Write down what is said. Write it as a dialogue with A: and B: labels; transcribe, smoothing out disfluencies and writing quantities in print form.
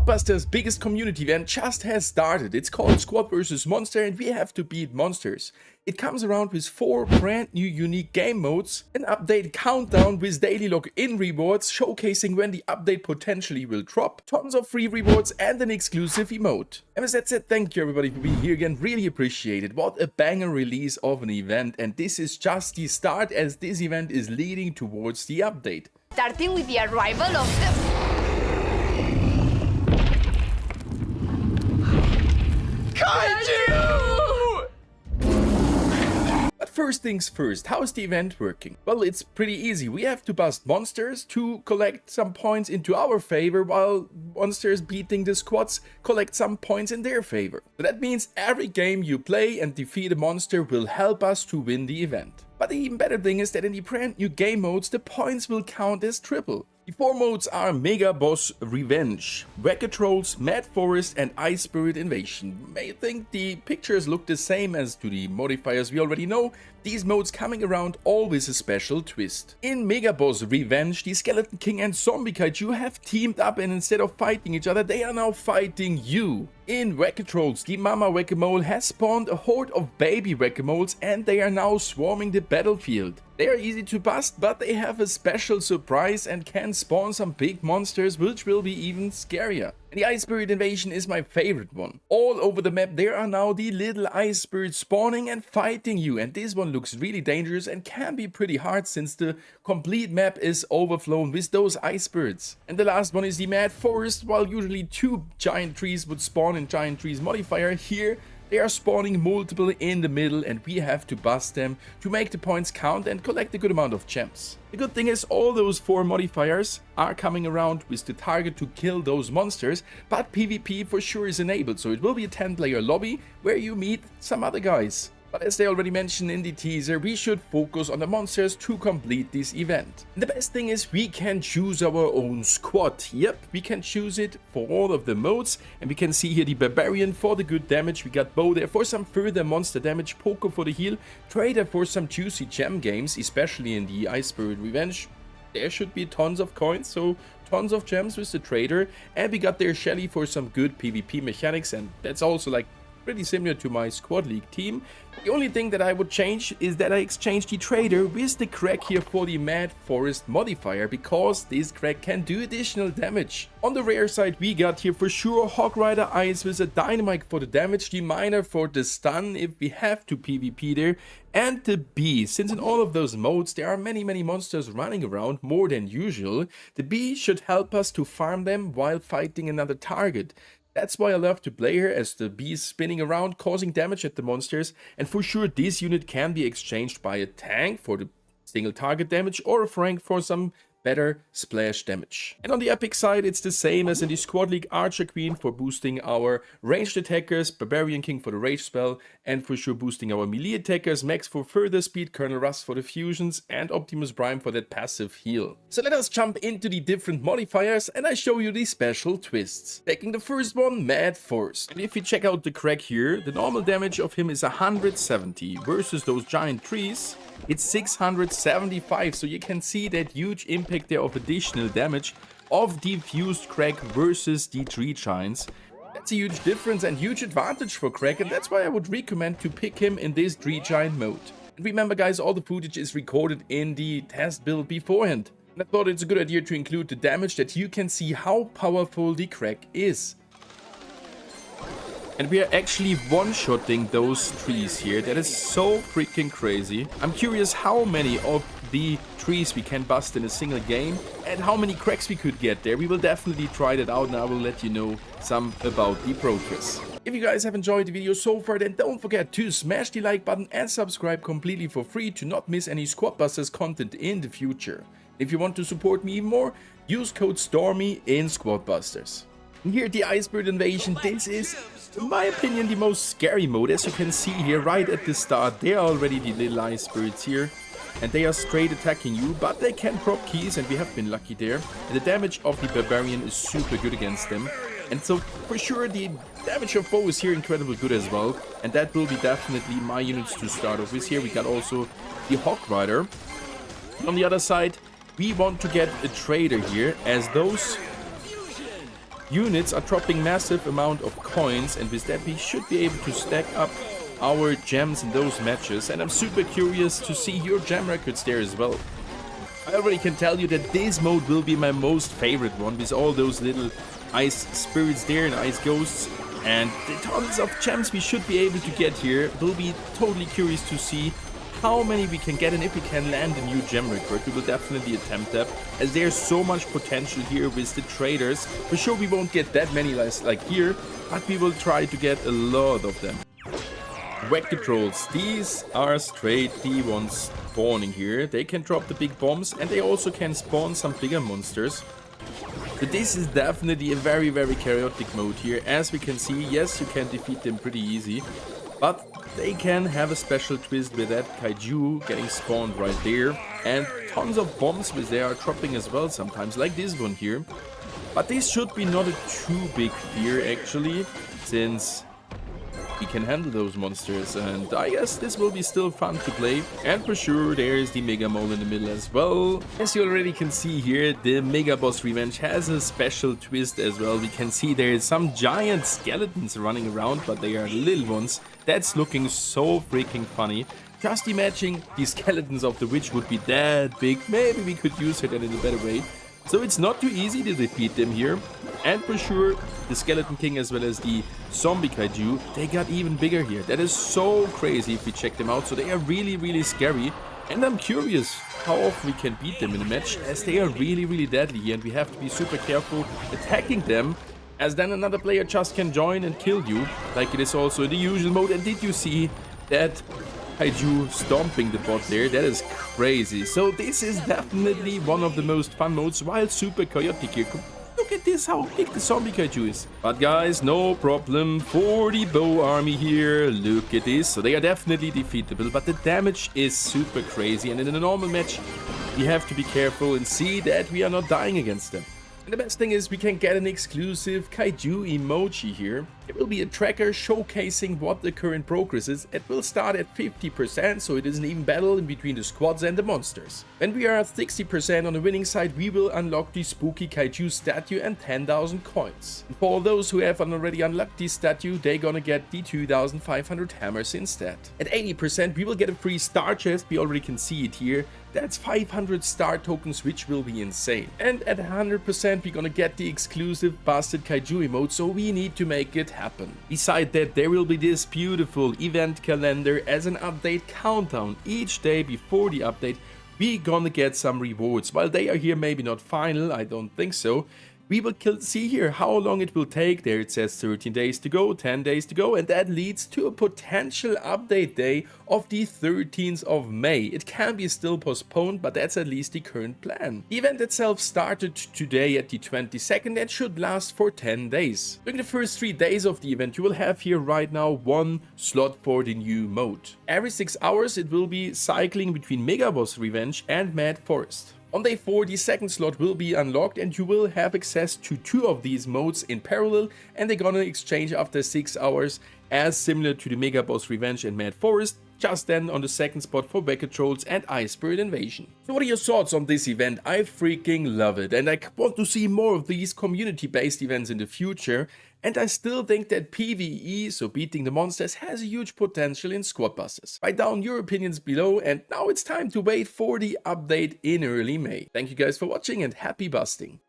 A: Squadbusters' biggest community event just has started. It's called Squad vs Monster and we have to beat monsters. It comes around with 4 brand new unique game modes, an update countdown with daily login rewards showcasing when the update potentially will drop, tons of free rewards and an exclusive emote. And with that said, thank you everybody for being here again, really appreciate it. What a banger release of an event, and this is just the start as this event is leading towards the update.
B: Starting with the arrival of the...
A: But first things first, how's the event working? Well, it's pretty easy. We have to bust monsters to collect some points into our favor, while monsters beating the squads collect some points in their favor. So that means every game you play and defeat a monster will help us to win the event. But the even better thing is that in the brand new game modes, the points will count as triple. The 4 modes are Mega Boss Revenge, Wrecker Trolls, Mad Forest and Ice Spirit Invasion. You may think the pictures look the same as to the modifiers we already know, these modes coming around always a special twist. In Mega Boss Revenge, the Skeleton King and Zombie Kaiju have teamed up, and instead of fighting each other, they are now fighting you. In Wrecker Trolls, the Mama Whack-A-Mole has spawned a horde of baby Whack-A-Moles and they are now swarming the battlefield. They are easy to bust, but they have a special surprise and can spawn some big monsters, which will be even scarier. And the Ice Spirit Invasion is my favorite one. All over the map there are now the little ice spirits spawning and fighting you, and this one looks really dangerous and can be pretty hard since the complete map is overflown with those ice spirits. And the last one is the Mad Forest. While usually 2 giant trees would spawn in Giant Trees modifier, here they are spawning multiple in the middle and we have to bust them to make the points count and collect a good amount of gems. The good thing is all those 4 modifiers are coming around with the target to kill those monsters, but PvP for sure is enabled, so it will be a 10-player lobby where you meet some other guys. But as they already mentioned in the teaser, we should focus on the monsters to complete this event. And the best thing is we can choose our own squad. Yep, we can choose it for all of the modes. And we can see here the Barbarian for the good damage. We got Bo there for some further monster damage, Poker for the heal, Trader for some juicy gem games, especially in the Ice Spirit Revenge. There should be tons of coins, so tons of gems with the Trader. And we got there Shelly for some good PvP mechanics, and that's also like pretty similar to my Squad League team. The only thing that I would change is that I exchanged the Trader with the Crack here for the Mad Forest modifier, because this Crack can do additional damage. On the rare side we got here for sure Hog Rider Ice with a Dynamite for the damage, the Miner for the stun if we have to PvP there, and the Bee. Since in all of those modes there are many monsters running around, more than usual, the Bee should help us to farm them while fighting another target. That's why I love to play her, as the Bee is spinning around causing damage at the monsters, and for sure this unit can be exchanged by a tank for the single target damage or a Frank for some better splash damage. And on the epic side it's the same as in the Squad League, Archer Queen for boosting our ranged attackers, Barbarian King for the rage spell, and for sure boosting our melee attackers, Max for further speed, Colonel Russ for the fusions, and Optimus Prime for that passive heal. So let us jump into the different modifiers and I show you the special twists. Taking the first one, Mad Forest. And if you check out the Crack here, the normal damage of him is 170 versus those giant trees. It's 675, so you can see that huge impact there of additional damage of the fused Crack versus the tree giants. That's a huge difference and huge advantage for Crack, and that's why I would recommend to pick him in this tree giant mode. And remember guys, all the footage is recorded in the test build beforehand. And I thought it's a good idea to include the damage that you can see how powerful the Crack is. And we are actually one-shotting those trees here. That is so freaking crazy. I'm curious how many of the trees we can bust in a single game and how many cracks we could get there. We will definitely try that out and I will let you know some about the progress. If you guys have enjoyed the video so far, then don't forget to smash the like button and subscribe completely for free to not miss any Squadbusters content in the future. If you want to support me even more, use code STORMY in Squadbusters. And here the Ice Spirit Invasion, this is, in my opinion, the most scary mode. As you can see here right at the start, they are already the little ice spirits here. And they are straight attacking you, but they can drop keys and we have been lucky there. And the damage of the Barbarian is super good against them. And so for sure the damage of Bo is here incredibly good as well. And that will be definitely my units to start off with. Here we got also the Hog Rider. On the other side, we want to get a Trader here, as those units are dropping massive amount of coins, and with that we should be able to stack up our gems in those matches. And I'm super curious to see your gem records there as well. I already can tell you that this mode will be my most favorite one, with all those little ice spirits there and ice ghosts, and the tons of gems we should be able to get here. Will be totally curious to see how many we can get, and if we can land a new gem record, we will definitely attempt that, as there's so much potential here with the traders. For sure we won't get that many like here, but we will try to get a lot of them. Whack the trolls. These are straight D1s spawning here. They can drop the big bombs, and they also can spawn some bigger monsters. So this is definitely a very, very chaotic mode here. As we can see, yes, you can defeat them pretty easy, but they can have a special twist with that kaiju getting spawned right there, and tons of bombs which they are dropping as well sometimes, like this one here. But this should be not a too big fear actually, since we can handle those monsters, and I guess this will be still fun to play. And for sure there's the Mega Mole in the middle as well. As you already can see here, the Mega Boss Revenge has a special twist as well. We can see there's some giant skeletons running around, but they are little ones. That's looking so freaking funny. Just imagine the skeletons of the witch would be that big. Maybe we could use it in a better way. So it's not too easy to defeat them here. And for sure, the Skeleton King as well as the Zombie Kaiju, they got even bigger here. That is so crazy if we check them out. So they are really, really scary. And I'm curious how often we can beat them in a match, as they are really, really deadly here. And we have to be super careful attacking them, as then another player just can join and kill you, like it is also in the usual mode. And did you see that Kaiju stomping the bot there? That is crazy. So this is definitely one of the most fun modes, while super chaotic here. Look at this, how big the Zombie Kaiju is. But guys, no problem for the bow army here. Look at this. So they are definitely defeatable, but the damage is super crazy. And in a normal match, we have to be careful and see that we are not dying against them. And the best thing is we can get an exclusive Kaiju emoji here. It will be a tracker showcasing what the current progress is. It will start at 50%, so it is an even battle in between the squads and the monsters. When we are at 60% on the winning side, we will unlock the spooky Kaiju statue and 10,000 coins. And for those who have already unlocked this statue, they're gonna get the 2,500 hammers instead. At 80%, we will get a free star chest. We already can see it here. That's 500 star tokens, which will be insane. And at 100%, we're gonna get the exclusive Busted Kaiju emote, so we need to make it happen. Beside that, there will be this beautiful event calendar as an update countdown. Each day before the update, we're gonna get some rewards. While they are here, maybe not final, I don't think so. We will see here how long it will take. There it says 13 days to go, 10 days to go, and that leads to a potential update day of the 13th of May. It can be still postponed, but that's at least the current plan. The event itself started today at the 22nd and should last for 10 days. During the first 3 days of the event, you will have here right now 1 slot for the new mode. Every 6 hours, it will be cycling between Mega Boss Revenge and Mad Forest. On day 4, the second slot will be unlocked, and you will have access to 2 of these modes in parallel, and they're gonna exchange after 6 hours, as similar to the Mega Boss Revenge and Mad Forest, just then on the second spot for Wrecker Trolls and Ice Spirit Invasion. So what are your thoughts on this event? I freaking love it, and I want to see more of these community-based events in the future. And I still think that PvE, so beating the monsters, has a huge potential in squad buses. Write down your opinions below, and now it's time to wait for the update in early May. Thank you guys for watching, and happy busting!